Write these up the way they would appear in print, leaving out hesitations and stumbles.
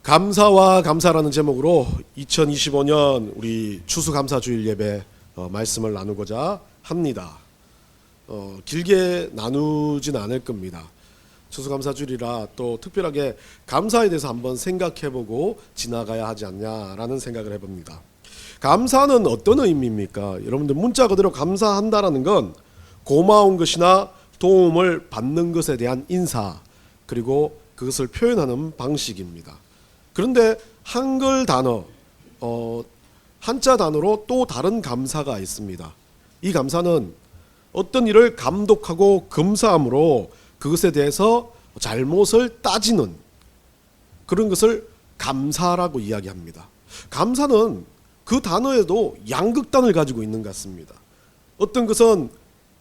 감사와 감사라는 제목으로 2025년 우리 추수감사주일 예배 말씀을 나누고자 합니다. 길게 나누진 않을 겁니다. 추수감사주일이라 또 특별하게 감사에 대해서 한번 생각해보고 지나가야 하지 않냐라는 생각을 해봅니다. 감사는 어떤 의미입니까? 여러분들 문자 그대로 감사한다라는 건 고마운 것이나 도움을 받는 것에 대한 인사, 그리고 그것을 표현하는 방식입니다. 그런데 한글 단어, 한자 단어로 또 다른 감사가 있습니다. 이 감사는 어떤 일을 감독하고 검사함으로 그것에 대해서 잘못을 따지는 그런 것을 감사라고 이야기합니다. 감사는 그 단어에도 양극단을 가지고 있는 것 같습니다. 어떤 것은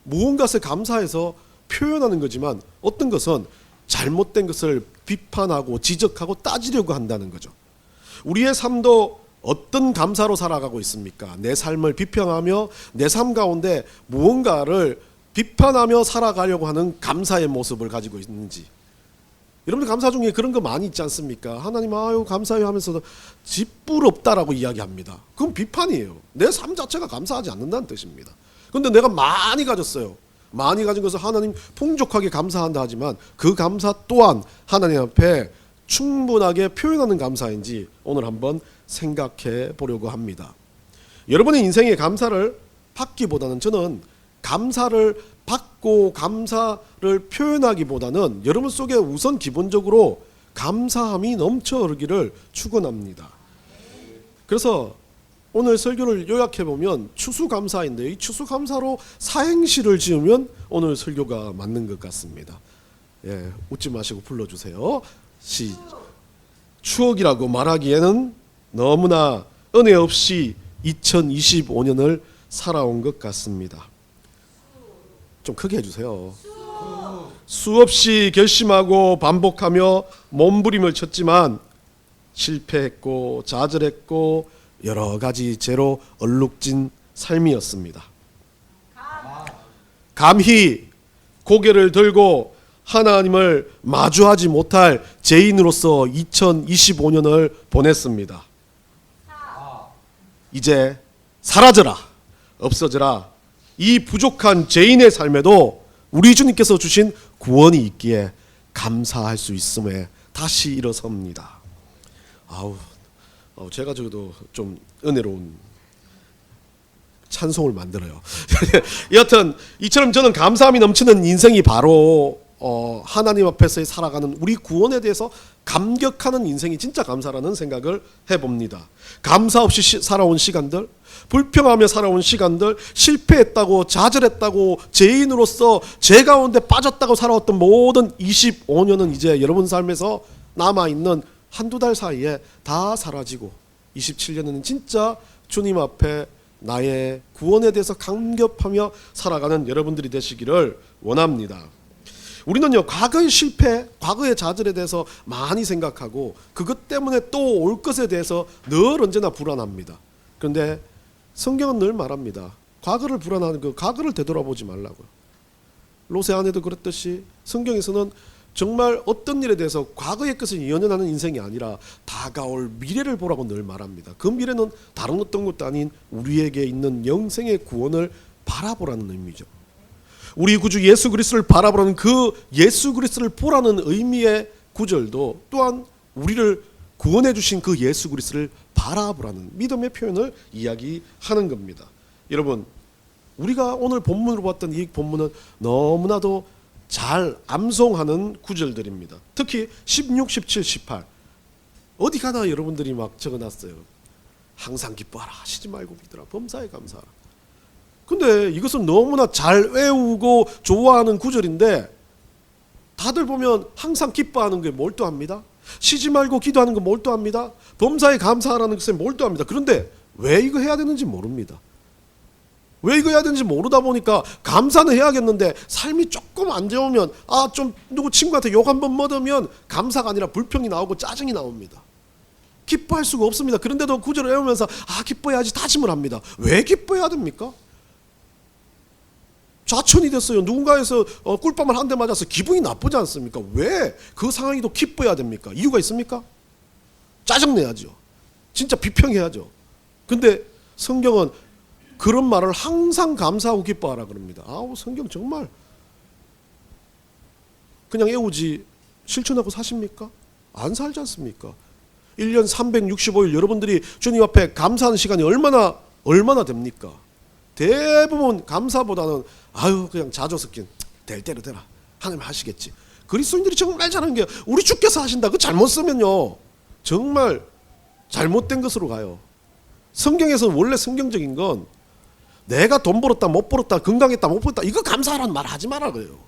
무언가를 감사해서 표현하는 거지만 어떤 것은 잘못된 것을 비판하고 지적하고 따지려고 한다는 거죠. 우리의 삶도 어떤 감사로 살아가고 있습니까? 내 삶을 비평하며 내 삶 가운데 무언가를 비판하며 살아가려고 하는 감사의 모습을 가지고 있는지. 여러분들 감사 중에 그런 거 많이 있지 않습니까? 하나님 아유 감사해요 하면서도 지뿔없다라고 이야기합니다. 그건 비판이에요. 내 삶 자체가 감사하지 않는다는 뜻입니다. 그런데 내가 많이 가졌어요. 많이 가진 것을 하나님 풍족하게 감사한다 하지만 그 감사 또한 하나님 앞에 충분하게 표현하는 감사인지 오늘 한번 생각해 보려고 합니다. 여러분의 인생에 감사를 받기보다는 저는 감사를 받고 감사를 표현하기보다는 여러분 속에 우선 기본적으로 감사함이 넘쳐 흐르기를 축원합니다. 그래서 오늘 설교를 요약해 보면 추수감사인데 이 추수감사로 사행시를 지으면 오늘 설교가 맞는 것 같습니다. 예, 웃지 마시고 불러주세요. 추억이라고 말하기에는 너무나 은혜 없이 2025년을 살아온 것 같습니다. 좀 크게 해주세요. 수없이 결심하고 반복하며 몸부림을 쳤지만 실패했고 좌절했고 여러 가지 죄로 얼룩진 삶이었습니다. 감히 고개를 들고 하나님을 마주하지 못할 죄인으로서 2025년을 보냈습니다. 이제 사라져라, 없어져라. 이 부족한 죄인의 삶에도 우리 주님께서 주신 구원이 있기에 감사할 수 있음에 다시 일어섭니다. 제가 저도 좀 은혜로운 찬송을 만들어요. 여하튼 이처럼 저는 감사함이 넘치는 인생이 바로 하나님 앞에서 살아가는 우리 구원에 대해서 감격하는 인생이 진짜 감사라는 생각을 해봅니다. 감사 없이 살아온 시간들, 불평하며 살아온 시간들, 실패했다고 좌절했다고 죄인으로서 죄 가운데 빠졌다고 살아왔던 모든 25년은 이제 여러분 삶에서 남아있는 한두 달 사이에 다 사라지고 27년은 진짜 주님 앞에 나의 구원에 대해서 감격하며 살아가는 여러분들이 되시기를 원합니다. 우리는요 과거의 실패, 과거의 좌절에 대해서 많이 생각하고 그것 때문에 또 올 것에 대해서 늘 언제나 불안합니다. 그런데 성경은 늘 말합니다. 과거를 불안하는 그 과거를 되돌아보지 말라고요. 롯의 아내도 그랬듯이 성경에서는 정말 어떤 일에 대해서 과거의 것을 연연하는 인생이 아니라 다가올 미래를 보라고 늘 말합니다. 그 미래는 다른 어떤 것도 아닌 우리에게 있는 영생의 구원을 바라보라는 의미죠. 우리 구주 예수 그리스도를 바라보라는 그 예수 그리스도를 보라는 의미의 구절도 또한 우리를 구원해 주신 그 예수 그리스도를 바라보라는 믿음의 표현을 이야기하는 겁니다. 여러분, 우리가 오늘 본문으로 봤던 이 본문은 너무나도 잘 암송하는 구절들입니다. 특히 16, 17, 18 어디 가나 여러분들이 막 적어놨어요. 항상 기뻐하라, 쉬지 말고 믿으라, 범사에 감사하라. 근데 이것은 너무나 잘 외우고 좋아하는 구절인데 다들 보면 항상 기뻐하는 게 몰두합니다. 쉬지 말고 기도하는 거 몰두합니다. 범사에 감사하라는 것에 몰두합니다. 그런데 왜 이거 해야 되는지 모릅니다. 왜 이거 해야 되는지 모르다 보니까 감사는 해야겠는데 삶이 조금 안 좋으면 좀 누구 친구한테 욕 한번 먹으면 감사가 아니라 불평이 나오고 짜증이 나옵니다. 기뻐할 수가 없습니다. 그런데도 구절을 외우면서 기뻐해야지 다짐을 합니다. 왜 기뻐해야 됩니까? 좌천이 됐어요. 누군가에서 꿀밤을 한 대 맞아서 기분이 나쁘지 않습니까? 왜 그 상황이 또 기뻐해야 됩니까? 이유가 있습니까? 짜증내야죠. 진짜 비평해야죠. 근데 성경은 그런 말을 항상 감사하고 기뻐하라 그럽니다. 아우, 성경 정말 그냥 애우지 실천하고 사십니까? 안 살지 않습니까? 1년 365일 여러분들이 주님 앞에 감사하는 시간이 얼마나 됩니까? 대부분 감사보다는 아유, 그냥 자조 섞인 될 대로 되라, 하나님 하시겠지. 그리스도인들이 정말 잘하는 게 우리 주께서 하신다. 그 잘못 쓰면요 정말 잘못된 것으로 가요. 성경에서는 원래 성경적인 건 내가 돈 벌었다 못 벌었다, 건강했다 못 벌었다, 이거 감사하라는 말 하지 마라 그래요.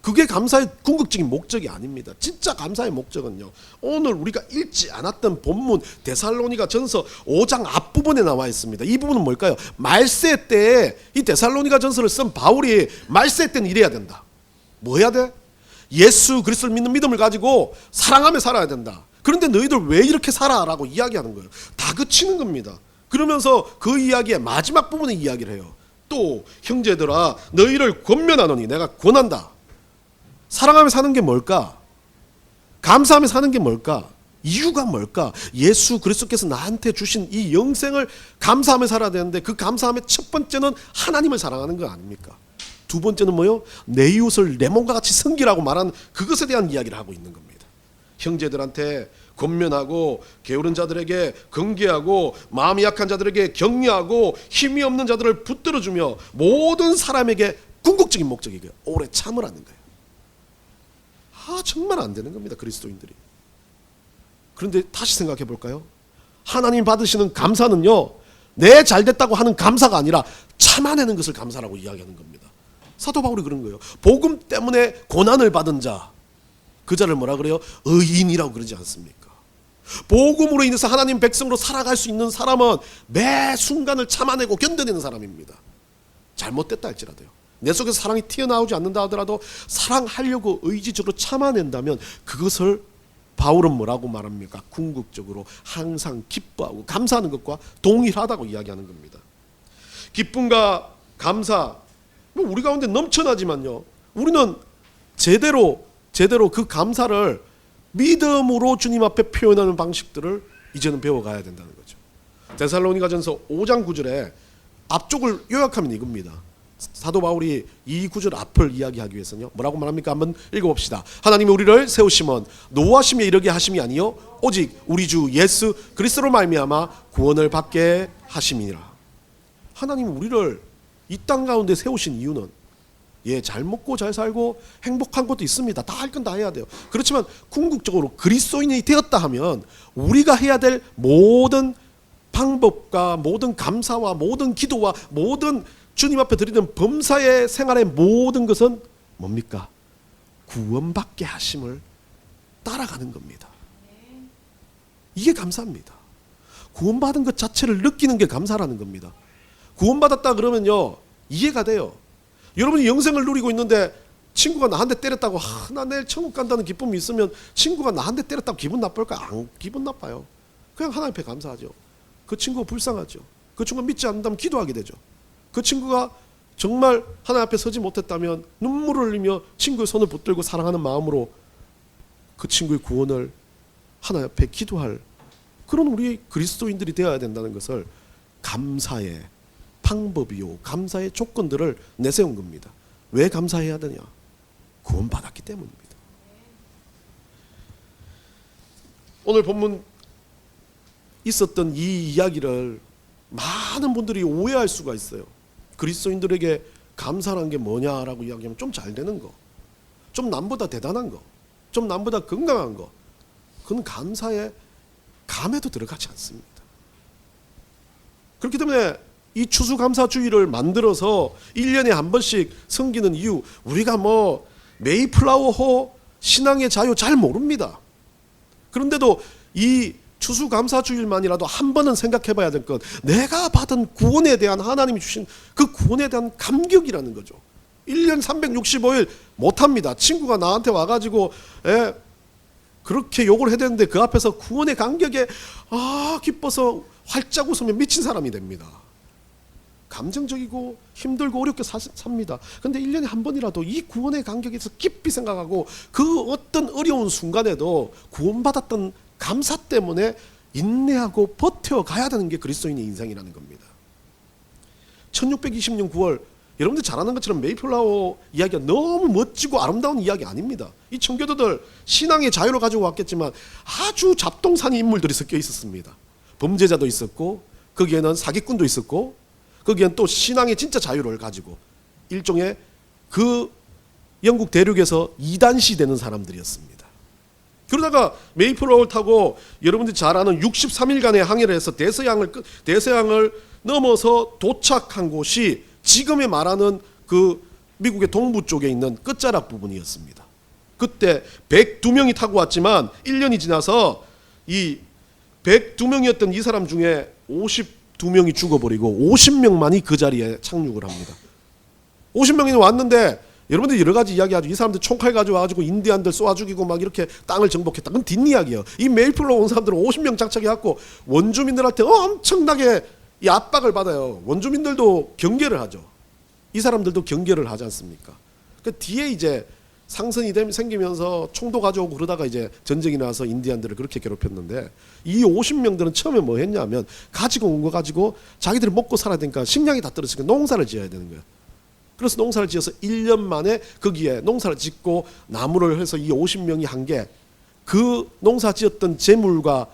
그게 감사의 궁극적인 목적이 아닙니다. 진짜 감사의 목적은요, 오늘 우리가 읽지 않았던 본문 데살로니가 전서 5장 앞부분에 나와 있습니다. 이 부분은 뭘까요? 말세 때에 이 데살로니가 전서를 쓴 바울이 말세 때는 이래야 된다. 뭐 해야 돼? 예수 그리스도를 믿는 믿음을 가지고 사랑하며 살아야 된다. 그런데 너희들 왜 이렇게 살아라고 이야기하는 거예요. 다그치는 겁니다. 그러면서 그 이야기의 마지막 부분에 이야기를 해요. 또 형제들아, 너희를 권면하노니, 내가 권한다. 사랑하며 사는 게 뭘까? 감사하며 사는 게 뭘까? 이유가 뭘까? 예수 그리스도께서 나한테 주신 이 영생을 감사하며 살아야 되는데, 그 감사함의 첫 번째는 하나님을 사랑하는 거 아닙니까? 두 번째는 뭐요? 내 이웃을 내 몸과 같이 섬기라고 말한 그것에 대한 이야기를 하고 있는 겁니다. 형제들한테 권면하고, 게으른 자들에게 긍개하고, 마음이 약한 자들에게 격려하고, 힘이 없는 자들을 붙들어주며, 모든 사람에게 궁극적인 목적이 이거예요. 오래 참으라는 거예요. 정말 안 되는 겁니다, 그리스도인들이. 그런데 다시 생각해 볼까요? 하나님 받으시는 감사는요, 내 잘됐다고 하는 감사가 아니라 참아내는 것을 감사라고 이야기하는 겁니다. 사도 바울이 그런 거예요. 복음 때문에 고난을 받은 자, 그 자를 뭐라 그래요? 의인이라고 그러지 않습니까? 복음으로 인해서 하나님 백성으로 살아갈 수 있는 사람은 매 순간을 참아내고 견뎌내는 사람입니다. 잘못됐다 할지라도요, 내 속에서 사랑이 튀어나오지 않는다 하더라도 사랑하려고 의지적으로 참아낸다면 그것을 바울은 뭐라고 말합니까? 궁극적으로 항상 기뻐하고 감사하는 것과 동일하다고 이야기하는 겁니다. 기쁨과 감사, 우리 가운데 넘쳐나지만요, 우리는 제대로 그 감사를 믿음으로 주님 앞에 표현하는 방식들을 이제는 배워가야 된다는 거죠. 데살로니가전서 5장 9절에 앞쪽을 요약하면 이겁니다. 사도 바울이 이 구절 앞을 이야기하기 위해서는요, 뭐라고 말합니까? 한번 읽어봅시다. 하나님이 우리를 세우심은 노하심에 이르게 하심이 아니요 오직 우리 주 예수 그리스도로 말미암아 구원을 받게 하심이니라. 하나님이 우리를 이 땅 가운데 세우신 이유는, 잘 먹고 잘 살고 행복한 것도 있습니다. 다 할 건 다 해야 돼요. 그렇지만 궁극적으로 그리스도인이 되었다 하면 우리가 해야 될 모든 방법과 모든 감사와 모든 기도와 모든 주님 앞에 드리는 범사의 생활의 모든 것은 뭡니까? 구원받게 하심을 따라가는 겁니다. 이게 감사입니다. 구원받은 것 자체를 느끼는 게 감사라는 겁니다. 구원받았다 그러면요, 이해가 돼요. 여러분이 영생을 누리고 있는데 친구가 나한테 때렸다고 나 내일 천국 간다는 기쁨이 있으면 친구가 나한테 때렸다고 기분 나쁠까? 안 기분 나빠요. 그냥 하나님 앞에 감사하죠. 그 친구가 불쌍하죠. 그 친구가 믿지 않는다면 기도하게 되죠. 그 친구가 정말 하나님 앞에 서지 못했다면 눈물을 흘리며 친구의 손을 붙들고 사랑하는 마음으로 그 친구의 구원을 하나님 앞에 기도할 그런 우리 그리스도인들이 되어야 된다는 것을 감사의 방법이요, 감사의 조건들을 내세운 겁니다. 왜 감사해야 되냐? 구원받았기 때문입니다. 오늘 본문 있었던 이 이야기를 많은 분들이 오해할 수가 있어요. 그리스도인들에게 감사란 게 뭐냐라고 이야기하면 좀 잘 되는 거, 좀 남보다 대단한 거, 좀 남보다 건강한 거, 그건 감사의 감에도 들어가지 않습니다. 그렇기 때문에 이 추수감사주의를 만들어서 1년에 한 번씩 섬기는 이유, 우리가 뭐 메이플라워호 신앙의 자유 잘 모릅니다. 그런데도 이 추수감사주일만이라도 한 번은 생각해 봐야 될 것, 내가 받은 구원에 대한, 하나님이 주신 그 구원에 대한 감격이라는 거죠. 1년 365일 못합니다. 친구가 나한테 와가지고 그렇게 욕을 해야 되는데 그 앞에서 구원의 감격에 기뻐서 활짝 웃으면 미친 사람이 됩니다. 감정적이고 힘들고 어렵게 삽니다. 그런데 1년에 한 번이라도 이 구원의 감격에 대해서 깊이 생각하고 그 어떤 어려운 순간에도 구원받았던 감사 때문에 인내하고 버텨가야 되는 게 그리스도인의 인생이라는 겁니다. 1620년 9월 여러분들 잘 아는 것처럼 메이플라워 이야기가 너무 멋지고 아름다운 이야기 아닙니다. 이 청교도들 신앙의 자유를 가지고 왔겠지만 아주 잡동사니 인물들이 섞여 있었습니다. 범죄자도 있었고 거기에는 사기꾼도 있었고 거기에는 또 신앙의 진짜 자유를 가지고 일종의 그 영국 대륙에서 이단시 되는 사람들이었습니다. 그러다가 메이플라워를 타고 여러분들이 잘 아는 63일간의 항해를 해서 대서양을 넘어서 도착한 곳이 지금의 말하는 그 미국의 동부 쪽에 있는 끝자락 부분이었습니다. 그때 102명이 타고 왔지만 1년이 지나서 이 102명이었던 이 사람 중에 52명이 죽어버리고 50명만이 그 자리에 착륙을 합니다. 50명이 왔는데 여러분들 여러 가지 이야기하죠. 이 사람들 총칼 가져와가지고 인디안들 쏘아 죽이고 막 이렇게 땅을 정복했다. 그건 뒷이야기예요. 이 메이플라워 온 사람들은 50명 장착해갖고 원주민들한테 엄청나게 이 압박을 받아요. 원주민들도 경계를 하죠. 이 사람들도 경계를 하지 않습니까? 그 뒤에 이제 상선이 생기면서 총도 가져오고 그러다가 이제 전쟁이 나서 인디안들을 그렇게 괴롭혔는데 이 50명들은 처음에 뭐 했냐면 가지고 온 거 가지고 자기들이 먹고 살아야 되니까 식량이 다 떨어지니까 농사를 지어야 되는 거예요. 그래서 농사를 지어서 1년 만에 거기에 농사를 짓고 나무를 해서 이 50명이 한 게 그 농사 지었던 재물과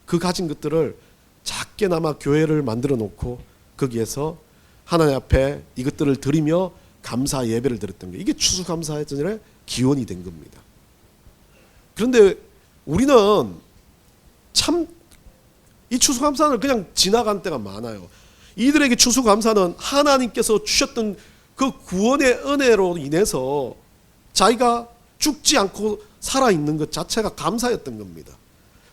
그 가진 것들을 작게나마 교회를 만들어 놓고 거기에서 하나님 앞에 이것들을 드리며 감사 예배를 드렸던 거예요. 이게 추수감사절의 기원이 된 겁니다. 그런데 우리는 참 이 추수감사를 그냥 지나간 때가 많아요. 이들에게 추수감사는 하나님께서 주셨던 그 구원의 은혜로 인해서 자기가 죽지 않고 살아있는 것 자체가 감사였던 겁니다.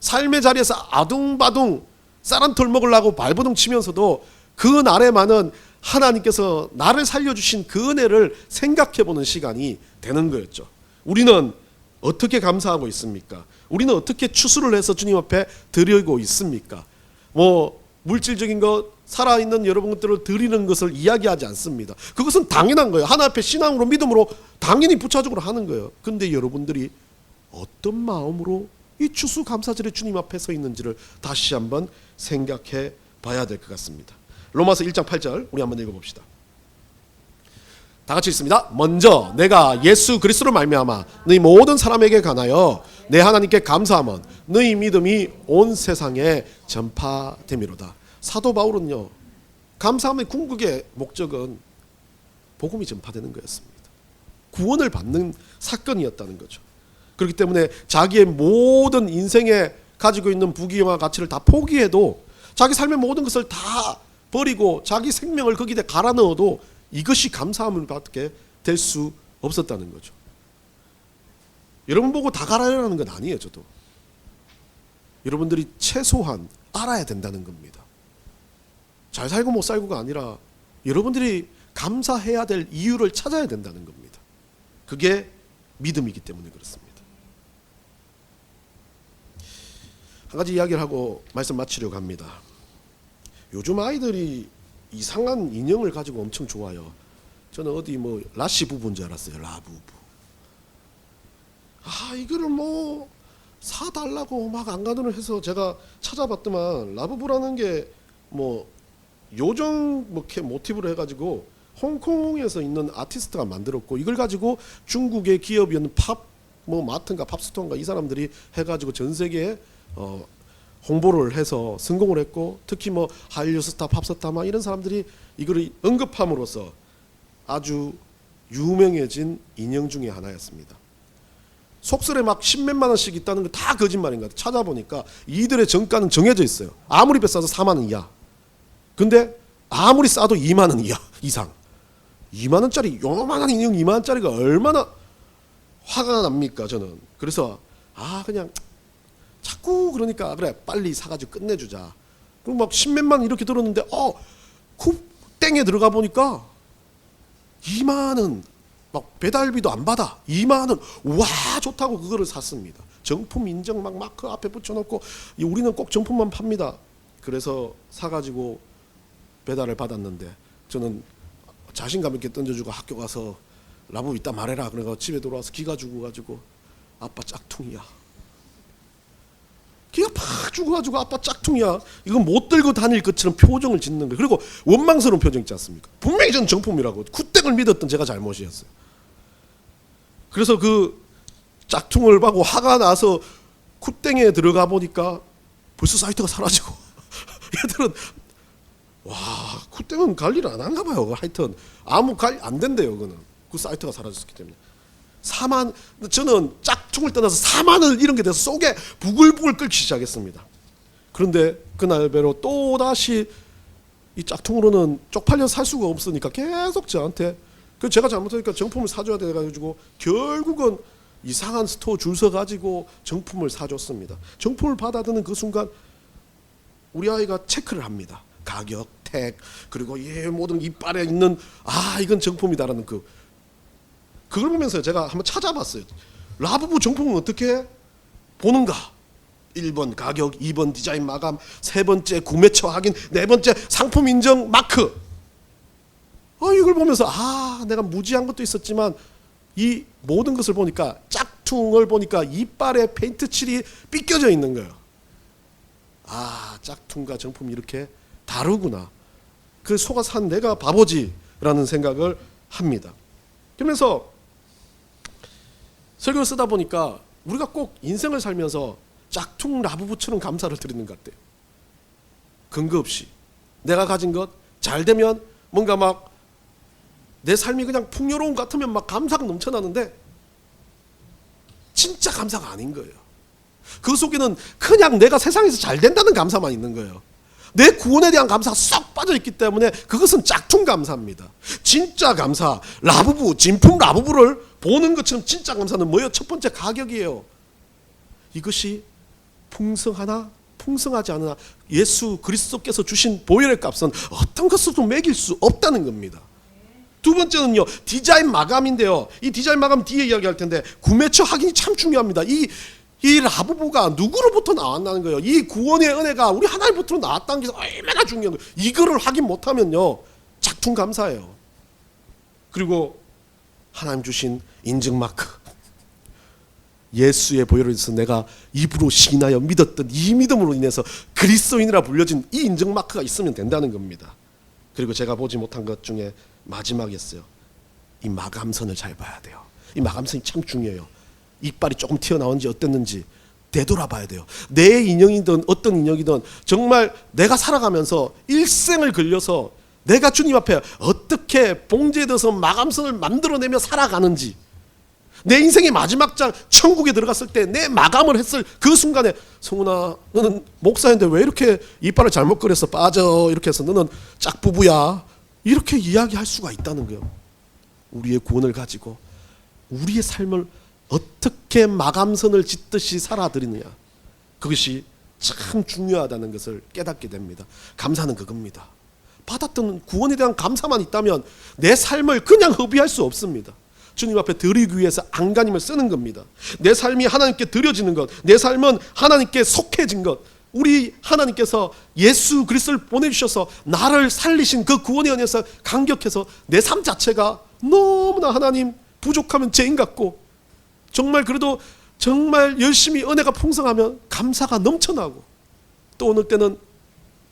삶의 자리에서 아둥바둥 쌀한톨 먹으려고 발버둥 치면서도 그 날에만은 하나님께서 나를 살려주신 그 은혜를 생각해보는 시간이 되는 거였죠. 우리는 어떻게 감사하고 있습니까? 우리는 어떻게 추수를 해서 주님 앞에 드리고 있습니까? 뭐 물질적인 것, 살아있는 여러분들을 드리는 것을 이야기하지 않습니다. 그것은 당연한 거예요. 하나님 앞에 신앙으로 믿음으로 당연히 부차적으로 하는 거예요. 그런데 여러분들이 어떤 마음으로 이 추수감사절에 주님 앞에 서 있는지를 다시 한번 생각해 봐야 될 것 같습니다. 로마서 1장 8절 우리 한번 읽어봅시다. 다 같이 읽습니다. 먼저 내가 예수 그리스도로 말미암아 너희 모든 사람에게 관하여 내 하나님께 감사함은 너희 믿음이 온 세상에 전파됨이로다. 사도 바울은요, 감사함의 궁극의 목적은 복음이 전파되는 거였습니다. 구원을 받는 사건이었다는 거죠. 그렇기 때문에 자기의 모든 인생에 가지고 있는 부귀와 가치를 다 포기해도 자기 삶의 모든 것을 다 버리고 자기 생명을 거기에 갈아 넣어도 이것이 감사함을 받게 될 수 없었다는 거죠. 여러분 보고 다 갈아라는 건 아니에요. 저도 여러분들이 최소한 알아야 된다는 겁니다. 잘 살고 못 살고가 아니라 여러분들이 감사해야 될 이유를 찾아야 된다는 겁니다. 그게 믿음이기 때문에 그렇습니다. 한 가지 이야기를 하고 말씀 마치려고 합니다. 요즘 아이들이 이상한 인형을 가지고 엄청 좋아요. 저는 어디 뭐 라시 부부인 줄 알았어요. 라부부. 이거를 뭐 사달라고 막 안간힘을 해서 제가 찾아봤더만 라부부라는 게 뭐 요정 뭐 모티브로 해가지고 홍콩에서 있는 아티스트가 만들었고 이걸 가지고 중국의 기업이었는 뭐 마트인가 팝스토어인가 이 사람들이 해가지고 전 세계에 홍보를 해서 성공을 했고 특히 뭐 한류 스타, 팝스타 막 이런 사람들이 이거를 언급함으로써 아주 유명해진 인형 중에 하나였습니다. 속설에 막 10몇만 원씩 있다는 거 다 거짓말인 것 같아요. 찾아보니까 이들의 정가는 정해져 있어요. 아무리 비싸도 4만 원 이하. 근데 아무리 싸도 2만 원 이하 이상. 2만 원짜리 요만한 인형 2만 원짜리가 얼마나 화가 납니까 저는. 그래서 그냥 자꾸 그러니까 그래 빨리 사가지고 끝내주자. 그럼 막 10몇만 원 이렇게 들었는데 그 땡에 들어가 보니까 2만 원 막 배달비도 안 받아. 2만 원. 와 좋다고 그거를 샀습니다. 정품 인증 막 마크 앞에 붙여놓고 우리는 꼭 정품만 팝니다. 그래서 사가지고 배달을 받았는데 저는 자신감 있게 던져주고 학교 가서 라부 이따 말해라. 그래서 집에 돌아와서 기가 죽어가지고 아빠 짝퉁이야. 걔가 팍 죽어가지고 아빠 짝퉁이야. 이거 못 들고 다닐 것처럼 표정을 짓는 거예요. 그리고 원망스러운 표정 있지 않습니까? 분명히 저는 정품이라고. 굿땡을 믿었던 제가 잘못이었어요. 그래서 그 짝퉁을 보고 화가 나서 굿땡에 들어가 보니까 벌써 사이트가 사라지고 얘들은 와 굿땡은 관리를 안 한가 봐요. 하여튼 아무 관리 안 된대요. 그거는 그 사이트가 사라졌기 때문에. 저는 짝퉁을 떠나서 사만을 이런 게 돼서 속에 부글부글 끓기 시작했습니다. 그런데 그날배로 또다시 이 짝퉁으로는 쪽팔려서 살 수가 없으니까 계속 저한테 그 제가 잘못하니까 정품을 사줘야 돼가지고 결국은 이상한 스토어 줄 서가지고 정품을 사줬습니다. 정품을 받아드는 그 순간 우리 아이가 체크를 합니다. 가격, 택, 그리고 모든 이빨에 있는 이건 정품이다라는 그걸 보면서 제가 한번 찾아봤어요. 라부부 정품은 어떻게 보는가? 1번 가격, 2번 디자인 마감, 3번째 구매처 확인, 4번째 상품 인정 마크. 이걸 보면서 내가 무지한 것도 있었지만 이 모든 것을 보니까 짝퉁을 보니까 이빨에 페인트 칠이 삐껴져 있는 거예요. 짝퉁과 정품이 이렇게 다르구나. 그 속아서 한 내가 바보지라는 생각을 합니다. 그러면서 설교를 쓰다 보니까 우리가 꼭 인생을 살면서 짝퉁 라부부처럼 감사를 드리는 것 같아요. 근거 없이 내가 가진 것 잘 되면 뭔가 막 내 삶이 그냥 풍요로운 것 같으면 막 감사가 넘쳐나는데 진짜 감사가 아닌 거예요. 그 속에는 그냥 내가 세상에서 잘 된다는 감사만 있는 거예요. 내 구원에 대한 감사가 쏙 빠져있기 때문에 그것은 짝퉁 감사입니다. 진짜 감사, 라부부, 진품 라부부를 보는 것처럼 진짜 감사는 뭐예요? 첫 번째 가격이에요. 이것이 풍성하나 풍성하지 않으나 예수 그리스도께서 주신 보혈의 값은 어떤 것으로도 매길 수 없다는 겁니다. 두 번째는요, 디자인 마감인데요. 이 디자인 마감 뒤에 이야기할 텐데 구매처 확인이 참 중요합니다. 이 라부부가 누구로부터 나왔다는 거예요. 이 구원의 은혜가 우리 하나님부터 나왔다는 게 얼마나 중요한 거예요. 이거를 확인 못하면요 짝퉁 감사예요. 그리고 하나님 주신 인증 마크, 예수의 보혈을 인해서 내가 입으로 시인하여 믿었던 이 믿음으로 인해서 그리스도인이라 불려진 이 인증 마크가 있으면 된다는 겁니다. 그리고 제가 보지 못한 것 중에 마지막이었어요. 이 마감선을 잘 봐야 돼요. 이 마감선이 참 중요해요. 이빨이 조금 튀어나온지 어땠는지 되돌아봐야 돼요. 내 인형이든 어떤 인형이든 정말 내가 살아가면서 일생을 걸려서 내가 주님 앞에 어떻게 봉제돼서 마감선을 만들어내며 살아가는지, 내 인생의 마지막 장 천국에 들어갔을 때 내 마감을 했을 그 순간에 성훈아 너는 목사인데 왜 이렇게 이빨을 잘못 그려서 빠져 이렇게 해서 너는 짝부부야 이렇게 이야기할 수가 있다는 거예요. 우리의 구원을 가지고 우리의 삶을 어떻게 마감선을 짓듯이 살아드리느냐, 그것이 참 중요하다는 것을 깨닫게 됩니다. 감사는 그겁니다. 받았던 구원에 대한 감사만 있다면 내 삶을 그냥 허비할 수 없습니다. 주님 앞에 드리기 위해서 안간힘을 쓰는 겁니다. 내 삶이 하나님께 드려지는 것, 내 삶은 하나님께 속해진 것, 우리 하나님께서 예수 그리스도를 보내주셔서 나를 살리신 그 구원의 은혜에서 감격해서 내 삶 자체가 너무나 하나님 부족하면 죄인 같고, 정말 그래도 정말 열심히 은혜가 풍성하면 감사가 넘쳐나고, 또 어느 때는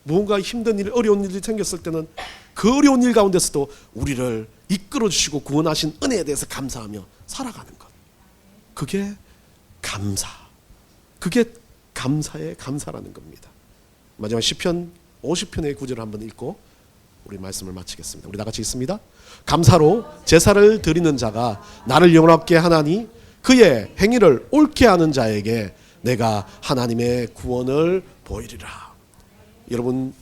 무언가 힘든 일, 어려운 일이 생겼을 때는 그 어려운 일 가운데서도 우리를 이끌어 주시고 구원하신 은혜에 대해서 감사하며 살아가는 것, 그게 감사, 그게 감사의 감사라는 겁니다. 마지막 시편 50편의 구절을 한번 읽고 우리 말씀을 마치겠습니다. 우리 다 같이 읽습니다. 감사로 제사를 드리는 자가 나를 영원하게 하나니 그의 행위를 옳게 하는 자에게 내가 하나님의 구원을 보이리라. 여러분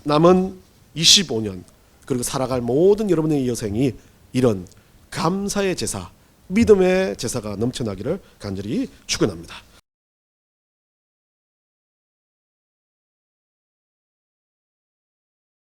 남은 25년 그리고 살아갈 모든 여러분의 여생이 이런 감사의 제사, 믿음의 제사가 넘쳐나기를 간절히 축원합니다.